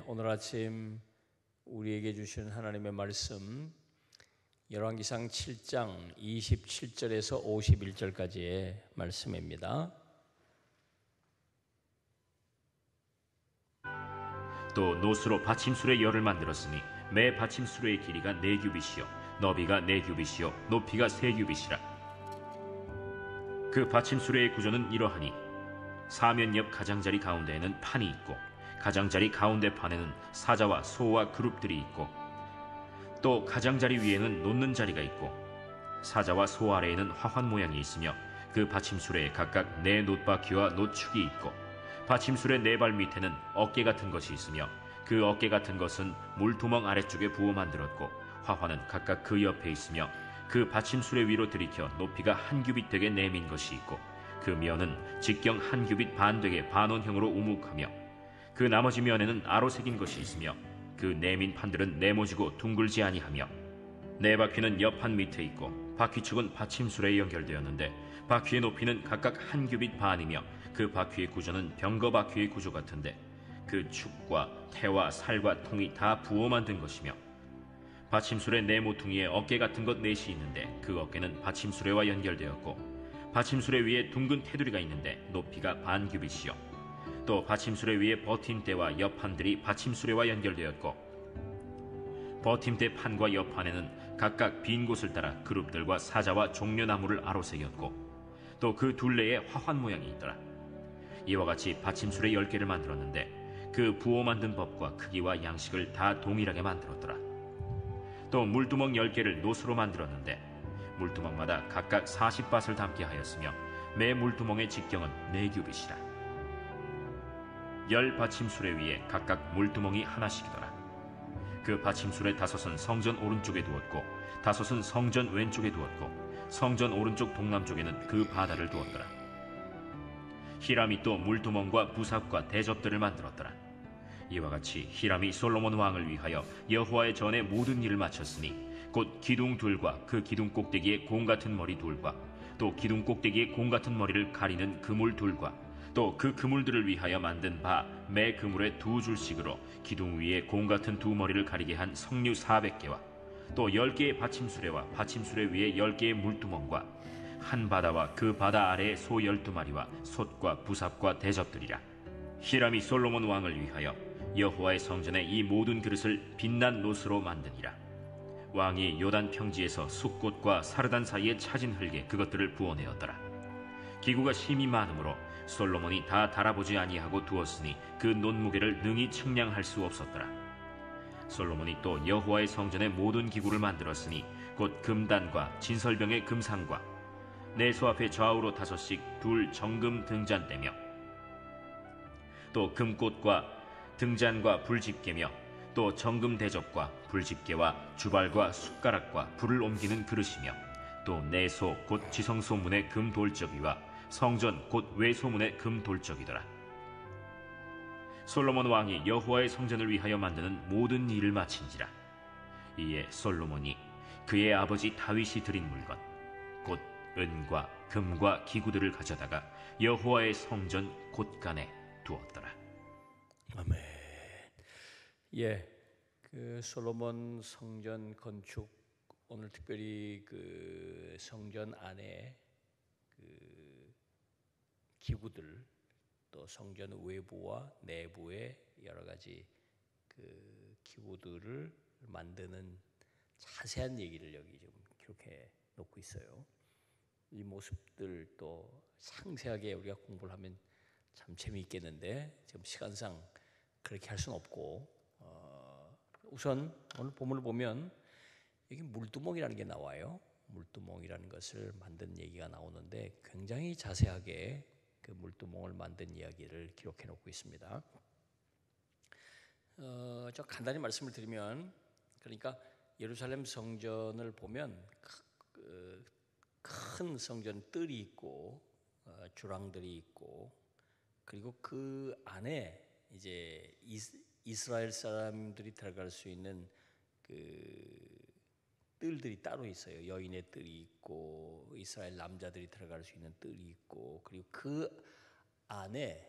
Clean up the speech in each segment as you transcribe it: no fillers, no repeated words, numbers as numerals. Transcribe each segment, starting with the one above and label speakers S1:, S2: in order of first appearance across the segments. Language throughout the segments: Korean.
S1: 오늘 아침 우리에게 주시는 하나님의 말씀 열왕기상 7장 27절에서 51절까지의 말씀입니다.
S2: 또 노수로 받침술의 열을 만들었으니 매 받침술의 길이가 4규빗이요 너비가 4규빗이요 높이가 3규빗이라. 그 받침술의 구조는 이러하니 사면 옆 가장자리 가운데에는 판이 있고 가장자리 가운데 판에는 사자와 소와 그룹들이 있고 또 가장자리 위에는 놓는 자리가 있고 사자와 소 아래에는 화환 모양이 있으며 그 받침술에 각각 4 놋바퀴와 놋축이 있고 받침술의 4발 밑에는 어깨 같은 것이 있으며 그 어깨 같은 것은 물두멍 아래쪽에 부어 만들었고 화환은 각각 그 옆에 있으며 그 받침술의 위로 들이켜 높이가 1규빗 되게 내민 것이 있고 그 면은 직경 1규빗 반 되게 반원형으로 우묵하며 그 나머지 면에는 아로 새긴 것이 있으며 그 내민 판들은 네모지고 둥글지 아니하며 4바퀴는 옆판 밑에 있고 바퀴축은 받침술에 연결되었는데 바퀴의 높이는 각각 1규빗 반이며 그 바퀴의 구조는 병거 바퀴의 구조 같은데 그 축과 태와 살과 통이 다 부어 만든 것이며 받침술의 4모퉁이에 어깨 같은 것 4이 있는데 그 어깨는 받침술에와 연결되었고 받침술에 위에 둥근 테두리가 있는데 높이가 반 규빗이요 또 받침술에 위에 버팀대와 옆판들이 받침술에와 연결되었고 버팀대 판과 옆판에는 각각 빈 곳을 따라 그룹들과 사자와 종려나무를 아로새겼고 또 그 둘레에 화환 모양이 있더라. 이와 같이 받침술의 10개를 만들었는데 그 부어 만든 법과 크기와 양식을 다 동일하게 만들었더라. 또 물두멍 10개를 노수로 만들었는데 물두멍마다 각각 40밭을 담게 하였으며 매 물두멍의 직경은 4규빗이라. 10 받침술에 위에 각각 물두멍이 하나씩이더라. 그 받침술의 5은 성전 오른쪽에 두었고 5은 성전 왼쪽에 두었고 성전 오른쪽 동남쪽에는 그 바다를 두었더라. 히람이 또 물두멍과 부삽과 대접들을 만들었더라. 이와 같이 히람이 솔로몬 왕을 위하여 여호와의 전에 모든 일을 마쳤으니 곧 기둥 둘과 그 기둥 꼭대기에 공 같은 머리 둘과 또 기둥 꼭대기에 공 같은 머리를 가리는 그물 둘과 또 그 그물들을 위하여 만든 바 매 그물에 2줄씩으로 기둥 위에 공 같은 2머리를 가리게 한 석류 400개와 또 10개의 받침수레와 받침수레 위에 10개의 물두멍과 한 바다와 그 바다 아래에 소 12마리와 솥과 부삽과 대접들이라. 히람이 솔로몬 왕을 위하여 여호와의 성전에 이 모든 그릇을 빛난 노스로 만드니라. 왕이 요단 평지에서 숫꽃과 사르단 사이에 차진 흙에 그것들을 부어내었더라. 기구가 심히 많으므로 솔로몬이 다 달아보지 아니하고 두었으니 그 논무게를 능히 측량할 수 없었더라. 솔로몬이 또 여호와의 성전의 모든 기구를 만들었으니 곧 금단과 진설병의 금상과 내소 앞에 좌우로 5씩 둘 정금 등잔대며 또 금꽃과 등잔과 불집게며 또 정금 대접과 불집게와 주발과 숟가락과 불을 옮기는 그릇이며 또 내소 곧 지성소문의 금 돌적이와 성전 곧 외소문의 금 돌적이더라. 솔로몬 왕이 여호와의 성전을 위하여 만드는 모든 일을 마친지라. 이에 솔로몬이 그의 아버지 다윗이 드린 물건 곧 은과 금과 기구들을 가져다가 여호와의 성전 곳간에 두었더라.
S1: 아멘. 그 솔로몬 성전 건축, 오늘 특별히 그 성전 안에 그 기구들, 또 성전 외부와 내부의 여러 가지 그 기구들을 만드는 자세한 얘기를 여기 좀 기록해 놓고 있어요. 이 모습들 또 상세하게 우리가 공부를 하면 참 재미있겠는데 지금 시간상 그렇게 할 수는 없고, 우선 오늘 본문을 보면 여기 물두멍이라는 게 나와요. 물두멍이라는 것을 만든 얘기가 나오는데 굉장히 자세하게 그 물두멍을 만든 이야기를 기록해 놓고 있습니다. 저 간단히 말씀을 드리면, 그러니까 예루살렘 성전을 보면 큰 성전 뜰이 있고 주랑들이 있고, 그리고 그 안에 이제 이스라엘 사람들이 들어갈 수 있는 그 뜰들이 따로 있어요. 여인의 뜰이 있고 이스라엘 남자들이 들어갈 수 있는 뜰이 있고, 그리고 그 안에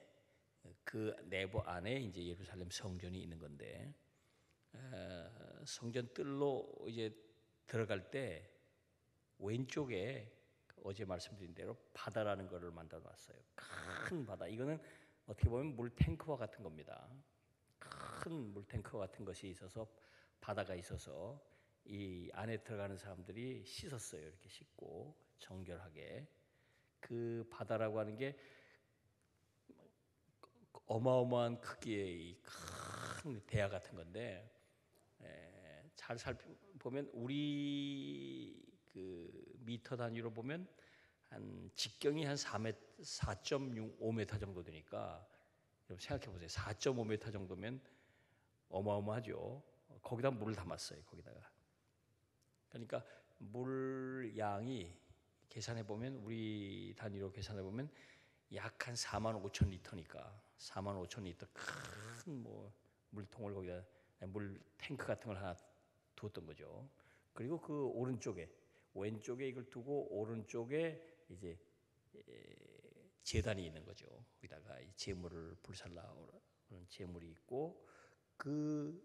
S1: 그 내부 안에 이제 예루살렘 성전이 있는 건데 성전 뜰로 이제 들어갈 때 왼쪽에 어제 말씀드린 대로 바다라는 것을 만들어 놨어요. 큰 바다. 이거는 어떻게 보면 물 탱크와 같은 겁니다. 큰 물 탱크 같은 것이 있어서 바다가 있어서 이 안에 들어가는 사람들이 씻었어요. 이렇게 씻고 정결하게. 그 바다라고 하는 게 어마어마한 크기의 큰 대야 같은 건데 잘 살펴보면 우리 그 미터 단위로 보면 한 직경이 한 4.5m 정도 되니까 여러분 생각해 보세요. 4.5m 정도면 어마어마하죠. 거기다 물을 담았어요. 거기다가. 그러니까 물 양이 계산해 보면 우리 단위로 계산해 보면 약 한 4만 5천 리터니까 4만 5천 리터 큰 뭐 물통을 거기다 물 탱크 같은 걸 하나 두었던 거죠. 그리고 그 오른쪽에 왼쪽에 이걸 두고 오른쪽에 이제 제단이 있는 거죠. 거기다가 제물을 불살라오는 제물이 있고 그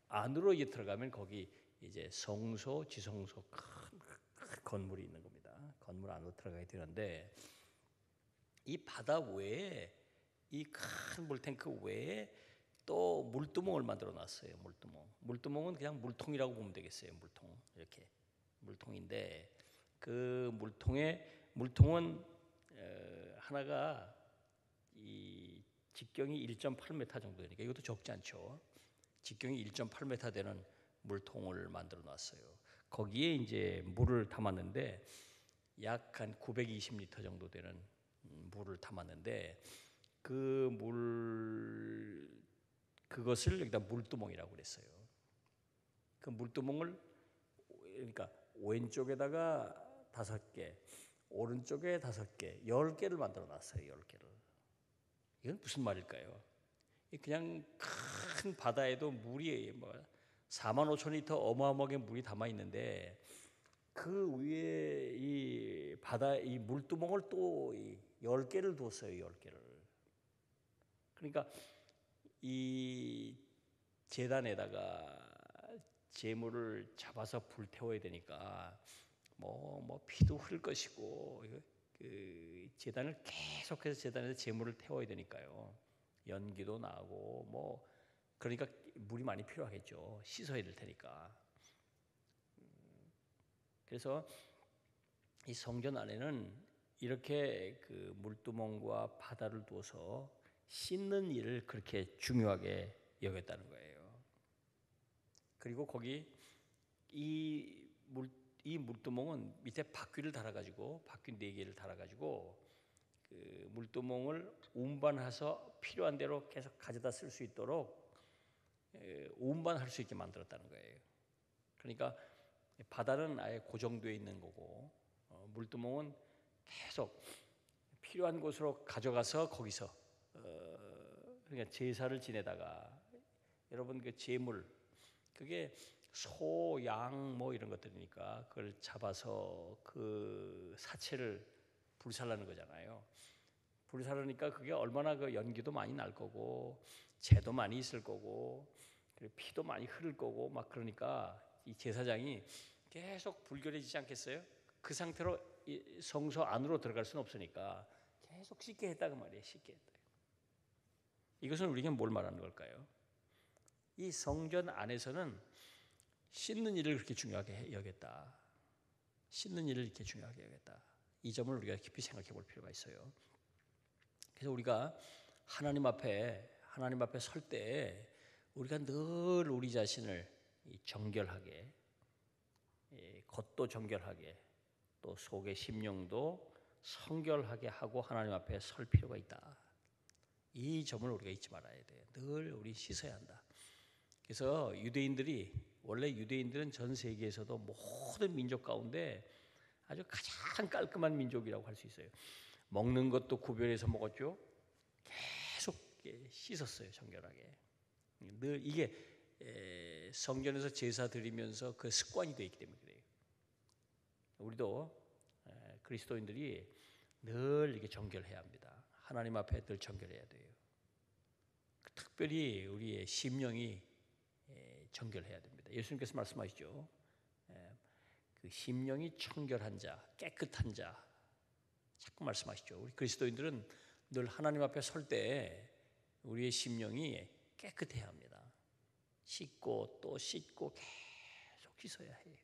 S1: 안으로 이제 들어가면 거기 이제 성소, 지성소 큰 건물이 있는 겁니다. 건물 안으로 들어가게 되는데 이 바다 외에 이 큰 물탱크 외에 또 물두멍을 만들어 놨어요. 물두멍은 그냥 물통이라고 보면 되겠어요. 물통 이렇게 물통인데 그 물통은 하나가 이 직경이 1.8m 정도 되니까 이것도 적지 않죠. 직경이 1.8m 되는 물통을 만들어 놨어요. 거기에 이제 물을 담았는데 약 한 920리터 정도 되는 물을 담았는데 그것을 여기다 물두멍이라고 그랬어요. 그 물두멍을 그러니까 왼쪽에다가 5개, 오른쪽에 5개, 10개를 만들어 놨어요. 10개를. 이건 무슨 말일까요? 그냥 큰 바다에도 물이 뭐 4만 5천 리터 어마어마하게 물이 담아 있는데 그 위에 이 바다 이 물두멍을 또 10개를 두었어요. 10개를. 그러니까 이 제단에다가 제물을 잡아서 불태워야 되니까 뭐 피도 흘 것이고 그 제단을 계속해서 제단에서 제물을 태워야 되니까요. 연기도 나고 뭐 그러니까 물이 많이 필요하겠죠. 씻어야 될 테니까. 그래서 이 성전 안에는 이렇게 그 물두멍과 바다를 두어서 씻는 일을 그렇게 중요하게 여겼다는 거예요. 그리고 거기 이 물두멍은 밑에 바퀴를 달아가지고 바퀴 4개를 달아가지고 그 물두멍을 운반해서 필요한 대로 계속 가져다 쓸 수 있도록 운반할 수 있게 만들었다는 거예요. 그러니까 바다는 아예 고정되어 있는 거고 물두멍은 계속 필요한 곳으로 가져가서 거기서 그러니까 제사를 지내다가 여러분 그 제물 그게 소, 양 뭐 이런 것들이니까 그걸 잡아서 그 사체를 불살라는 거잖아요. 불살으니까 그게 얼마나 그 연기도 많이 날 거고 재도 많이 있을 거고 피도 많이 흐를 거고 막 그러니까 이 제사장이 계속 불결해지지 않겠어요? 그 상태로 이 성소 안으로 들어갈 수는 없으니까 계속 씻게 했다고 말이에요. 씻게 했다. 이것은 우리에게 뭘 말하는 걸까요? 이 성전 안에서는 씻는 일을 그렇게 중요하게 여겼다. 씻는 일을 이렇게 중요하게 여겼다. 이 점을 우리가 깊이 생각해 볼 필요가 있어요. 그래서 우리가 하나님 앞에 설 때 우리가 늘 우리 자신을 정결하게, 겉도 정결하게, 또 속의 심령도 성결하게 하고 하나님 앞에 설 필요가 있다. 이 점을 우리가 잊지 말아야 돼요. 늘 우리 씻어야 한다. 그래서 원래 유대인들은 전 세계에서도 모든 민족 가운데 아주 가장 깔끔한 민족이라고 할 수 있어요. 먹는 것도 구별해서 먹었죠. 계속 씻었어요. 정결하게. 늘 이게 성전에서 제사 드리면서 그 습관이 되어 있기 때문에 그래요. 우리도 그리스도인들이 늘 이렇게 정결해야 합니다. 하나님 앞에 늘 정결해야 돼요. 특별히 우리의 심령이 정결해야 됩니다. 예수님께서 말씀하시죠. 그 심령이 청결한 자, 깨끗한 자 자꾸 말씀하시죠. 우리 그리스도인들은 늘 하나님 앞에 설 때 우리의 심령이 깨끗해야 합니다. 씻고 또 씻고 계속 씻어야 해요.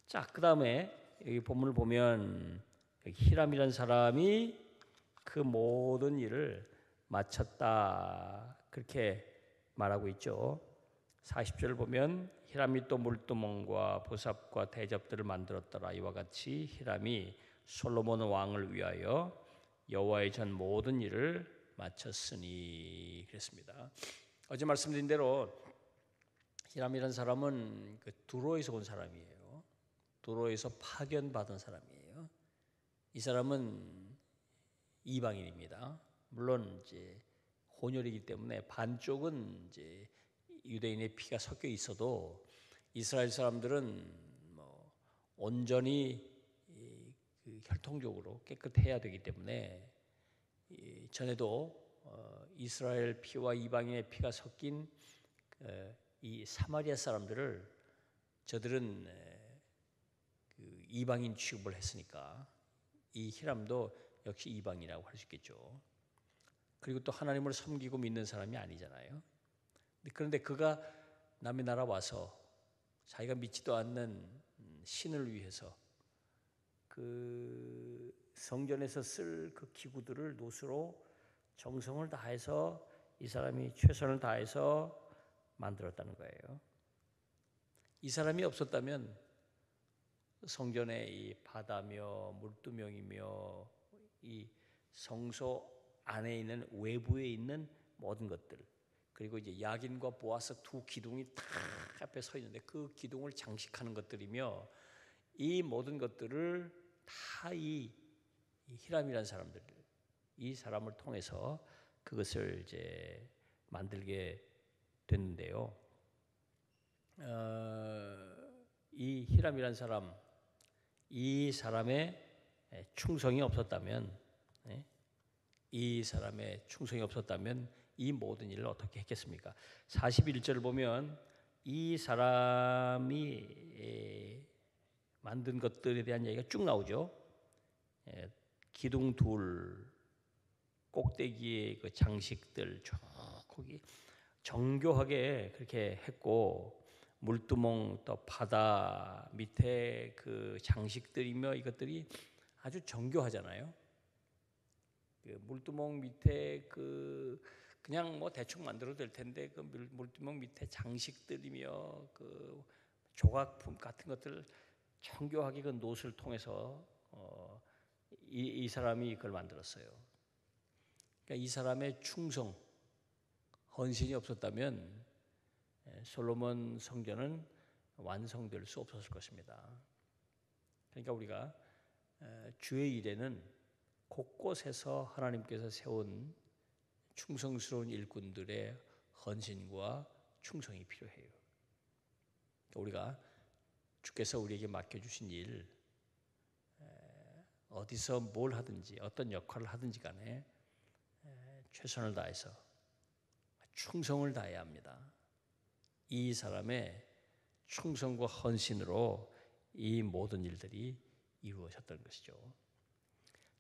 S1: 자, 그 다음에 여기 본문을 보면 히람이라는 사람이 그 모든 일을 마쳤다 그렇게 말하고 있죠. 40절을 보면 히람이 또 물두멍과 보삽과 대접들을 만들었더라. 이와 같이 히람이 솔로몬 왕을 위하여 여호와의 전 모든 일을 마쳤으니 그랬습니다. 어제 말씀드린 대로 히람이라는 사람은 그 두로에서 온 사람이에요. 두로에서 파견받은 사람이에요. 이 사람은 이방인입니다. 물론 이제 혼혈이기 때문에 반쪽은 이제 유대인의 피가 섞여 있어도 이스라엘 사람들은 뭐 온전히 그 혈통적으로 깨끗해야 되기 때문에 전에도 이스라엘 피와 이방인의 피가 섞인 이 사마리아 사람들을 저들은 그 이방인 취급을 했으니까 이 히람도 역시 이방인이라고 할 수 있겠죠. 그리고 또 하나님을 섬기고 믿는 사람이 아니잖아요. 그런데 그가 남의 나라 와서 자기가 믿지도 않는 신을 위해서 그 성전에서 쓸 그 기구들을 노수로 정성을 다해서 이 사람이 최선을 다해서 만들었다는 거예요. 이 사람이 없었다면 성전의 이 바다며 물두멍이며 이 성소 안에 있는 외부에 있는 모든 것들, 그리고 이제 야긴과 보아스 두 기둥이 다 앞에 서 있는데 그 기둥을 장식하는 것들이며 이 모든 것들을 다 이 히람이라는 사람들, 이 사람을 통해서 그것을 이제 만들게 됐는데요. 이 히람이라는 사람, 이 사람의 충성이 없었다면, 이 사람의 충성이 없었다면 이 모든 일을 어떻게 했겠습니까? 41절을 보면 이 사람이 만든 것들에 대한 얘기가 쭉 나오죠. 기둥 둘, 꼭대기의 그 장식들 쭉 거기 정교하게 그렇게 했고, 물두멍 또 바다 밑에 그 장식들이며 이것들이 아주 정교하잖아요. 그 물두멍 밑에 그냥 뭐 대충 만들어도 될 텐데 그 물두멍 밑에 장식들이며 그 조각품 같은 것들 정교하게 그 노수를 통해서 이 사람이 그걸 만들었어요. 그러니까 이 사람의 충성, 헌신이 없었다면 솔로몬 성전은 완성될 수 없었을 것입니다. 그러니까 우리가 주의 일에는 곳곳에서 하나님께서 세운 충성스러운 일꾼들의 헌신과 충성이 필요해요. 우리가 주께서 우리에게 맡겨주신 일, 어디서 뭘 하든지 어떤 역할을 하든지 간에 최선을 다해서 충성을 다해야 합니다. 이 사람의 충성과 헌신으로 이 모든 일들이 이루어졌던 것이죠.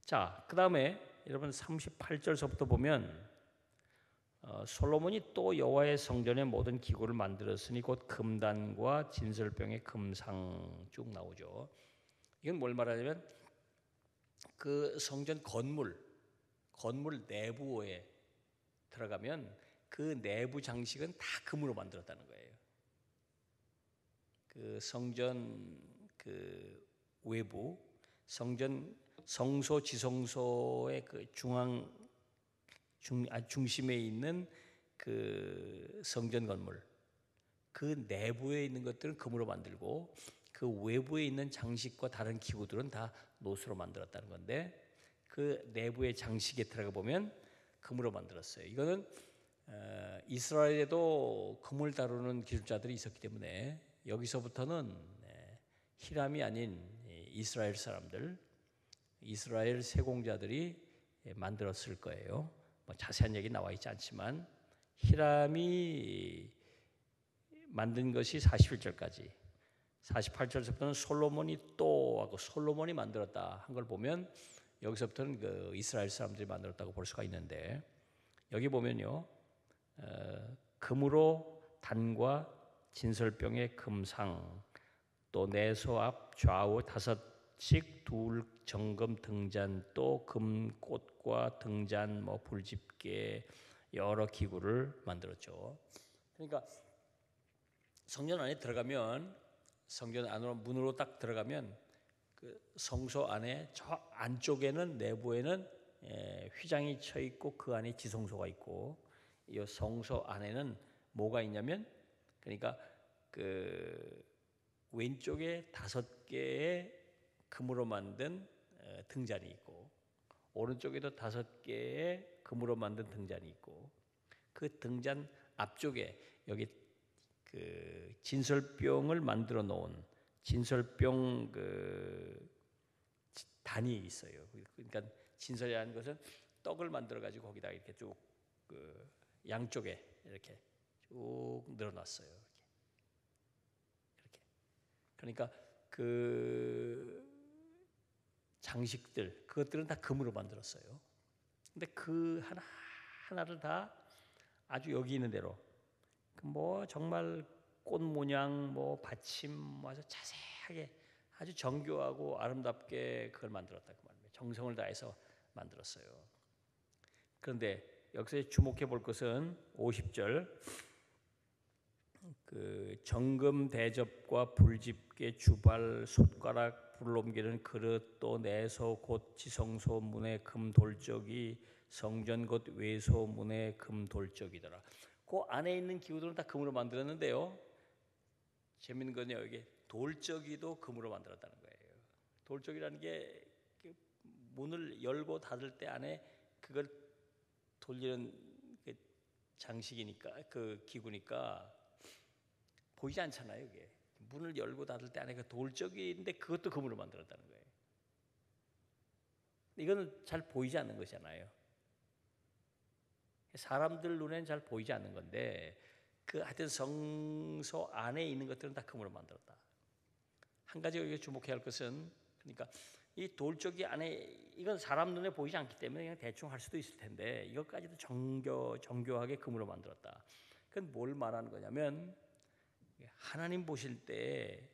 S1: 자, 그 다음에 여러분 38절서부터 보면 솔로몬이 또 여호와의 성전의 모든 기구를 만들었으니 곧 금단과 진설병의 금상 쭉 나오죠. 이건 뭘 말하냐면 그 성전 건물 내부에 들어가면 그 내부 장식은 다 금으로 만들었다는 거예요. 그 성전 그 외부 성전 성소 지성소의 그 중심에 있는 그 성전 건물, 그 내부에 있는 것들은 금으로 만들고 그 외부에 있는 장식과 다른 기구들은 다 노수로 만들었다는 건데 그 내부의 장식에 들어가 보면 금으로 만들었어요. 이거는 이스라엘에도 금을 다루는 기술자들이 있었기 때문에 여기서부터는 히람이 아닌 이스라엘 사람들, 이스라엘 세공자들이 만들었을 거예요. 뭐 자세한 얘기 나와 있지 않지만 히람이 만든 것이 41절까지, 48절부터는 솔로몬이 또 하고 솔로몬이 만들었다 한 걸 보면 여기서부터는 그 이스라엘 사람들이 만들었다고 볼 수가 있는데, 여기 보면요, 금으로 단과 진설병의 금상, 또 내소 앞 좌우 5씩 둘 정금 등잔, 또 금꽃과 등잔, 뭐 불집게, 여러 기구를 만들었죠. 그러니까 성전 안에 들어가면, 성전 안으로 문으로 딱 들어가면 그 성소 안에 저 안쪽에는, 내부에는 휘장이 쳐 있고 그 안에 지성소가 있고, 이 성소 안에는 뭐가 있냐면, 그러니까 그 왼쪽에 5개의 금으로 만든 등잔이 있고, 오른쪽에도 5개의 금으로 만든 등잔이 있고, 그 등잔 앞쪽에 여기 그 진설병을 만들어 놓은 진설병 그 단이 있어요. 그러니까 진설이라는 것은 떡을 만들어 가지고 거기다 이렇게 쭉 그 양쪽에 이렇게 쭉 늘어놨어요. 이렇게. 그러니까 그 장식들, 그것들은 다 금으로 만들었어요. 근데 그 하나를 다 아주 여기 있는 대로 뭐 정말 꽃 모양, 뭐 받침, 아주 자세하게 아주 정교하고 아름답게 그걸 만들었다 그 말이에요. 정성을 다해서 만들었어요. 그런데 여기서 주목해 볼 것은 50절, 그 정금 대접과 불집게, 주발, 솥가락, 불을 옮기는 그릇, 또 내소 곧 지성소 문의 금 돌적이, 성전 곧 외소 문의 금 돌적이더라. 그 안에 있는 기구들은 다 금으로 만들었는데요, 재밌는 건요, 여기 돌적이도 금으로 만들었다는 거예요. 돌적이라는 게 문을 열고 닫을 때 안에 그걸 돌리는 그 장식이니까, 그 기구니까 보이지 않잖아요. 이게 문을 열고 닫을 때 안에 그 돌적이인데 그것도 금으로 만들었다는 거예요. 이거는 잘 보이지 않는 것이잖아요. 사람들 눈에는 잘 보이지 않는 건데, 그 하여튼 성소 안에 있는 것들은 다 금으로 만들었다. 한 가지 여기 주목해야 할 것은, 그러니까 이 돌적이 안에, 이건 사람 눈에 보이지 않기 때문에 그냥 대충 할 수도 있을 텐데, 이것까지도 정교하게 금으로 만들었다. 그건 뭘 말하는 거냐면, 하나님 보실 때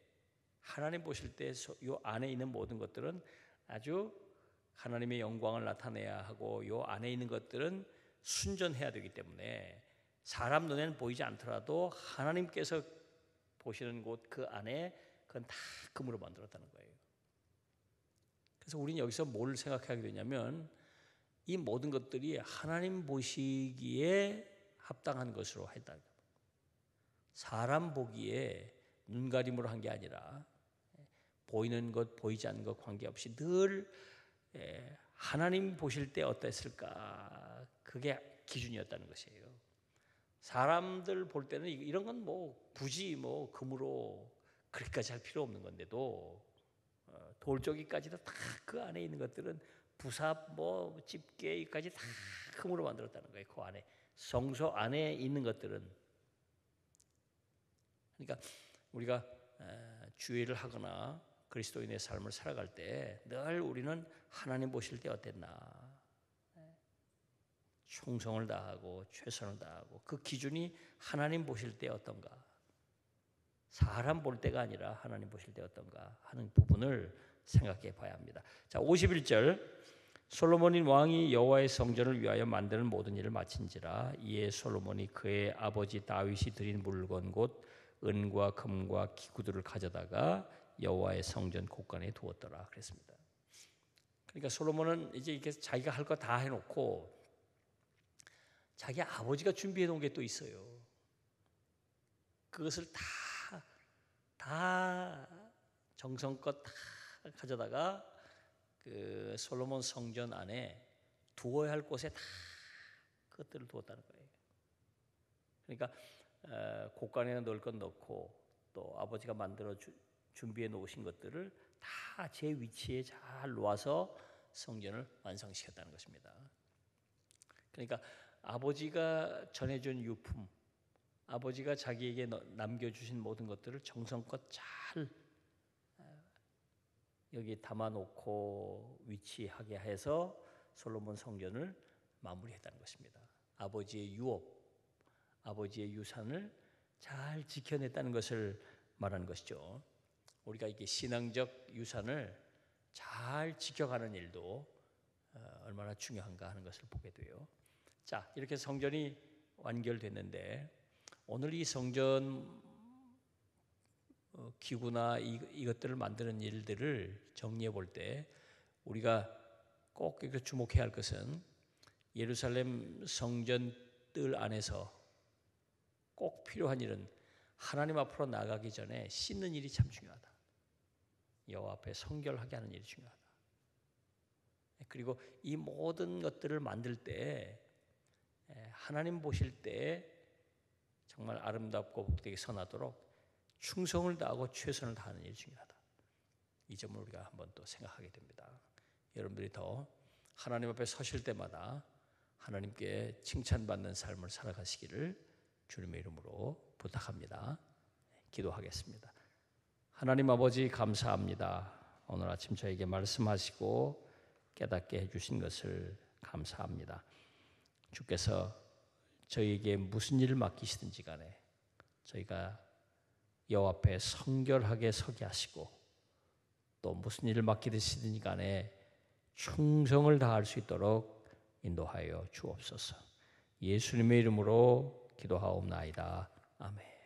S1: 이 안에 있는 모든 것들은 아주 하나님의 영광을 나타내야 하고, 이 안에 있는 것들은 순전해야 되기 때문에 사람 눈에는 보이지 않더라도 하나님께서 보시는 곳 그 안에 그건 다 금으로 만들었다는 거예요. 그래서 우리는 여기서 뭘 생각하게 되냐면, 이 모든 것들이 하나님 보시기에 합당한 것으로 했다. 사람 보기에 눈가림으로 한 게 아니라 보이는 것 보이지 않는 것 관계없이 늘 하나님 보실 때 어땠을까, 그게 기준이었다는 것이에요. 사람들 볼 때는 이런 건 뭐 굳이 뭐 금으로 그렇게까지 할 필요 없는 건데도, 돌적이까지도 다 그 안에 있는 것들은 부삽, 뭐 집게까지 다 금으로 만들었다는 거예요. 그 안에 성소 안에 있는 것들은. 그러니까 우리가 주의를 하거나 그리스도인의 삶을 살아갈 때 늘 우리는 하나님 보실 때 어땠나, 충성을 다하고 최선을 다하고, 그 기준이 하나님 보실 때 어떤가, 사람 볼 때가 아니라 하나님 보실 때 어떤가 하는 부분을 생각해 봐야 합니다. 자, 51절, 솔로몬 왕이 여호와의 성전을 위하여 만드는 모든 일을 마친지라, 이에 솔로몬이 그의 아버지 다윗이 드린 물건 곧 은과 금과 기구들을 가져다가 여호와의 성전 곳간에 두었더라 그랬습니다. 그러니까 솔로몬은 이제 이렇게 자기가 할 거 다 해놓고 자기 아버지가 준비해 놓은 게 또 있어요. 그것을 다 정성껏 다 가져다가 그 솔로몬 성전 안에 두어야 할 곳에 다 그것들을 두었다는 거예요. 그러니까 곳간에는 넣을 건 넣고, 또 아버지가 만들어 준비해 놓으신 것들을 다 제 위치에 잘 놓아서 성전을 완성시켰다는 것입니다. 그러니까 아버지가 전해준 유품, 아버지가 자기에게 남겨주신 모든 것들을 정성껏 잘 여기 담아놓고 위치하게 해서 솔로몬 성전을 마무리했다는 것입니다. 아버지의 유업, 아버지의 유산을 잘 지켜냈다는 것을 말하는 것이죠. 우리가 이게 신앙적 유산을 잘 지켜가는 일도 얼마나 중요한가 하는 것을 보게 돼요. 자, 이렇게 성전이 완결됐는데 오늘 이 성전 기구나 이것들을 만드는 일들을 정리해 볼 때 우리가 꼭 이렇게 주목해야 할 것은 예루살렘 성전 뜰 안에서 꼭 필요한 일은 하나님 앞으로 나가기 전에 씻는 일이 참 중요하다. 여호와 앞에 성결하게 하는 일이 중요하다. 그리고 이 모든 것들을 만들 때 하나님 보실 때 정말 아름답고 복되게 선하도록 충성을 다하고 최선을 다하는 일이 중요하다. 이 점을 우리가 한번 또 생각하게 됩니다. 여러분들이 더 하나님 앞에 서실 때마다 하나님께 칭찬받는 삶을 살아가시기를 주님의 이름으로 부탁합니다. 기도하겠습니다. 하나님 아버지 감사합니다. 오늘 아침 저에게 말씀하시고 깨닫게 해주신 것을 감사합니다. 주께서 저희에게 무슨 일을 맡기시든지 간에 저희가 여호와 앞에 성결하게 서게 하시고 또 무슨 일을 맡기시든지 간에 충성을 다할 수 있도록 인도하여 주옵소서. 예수님의 이름으로 기도하옵나이다. 아멘.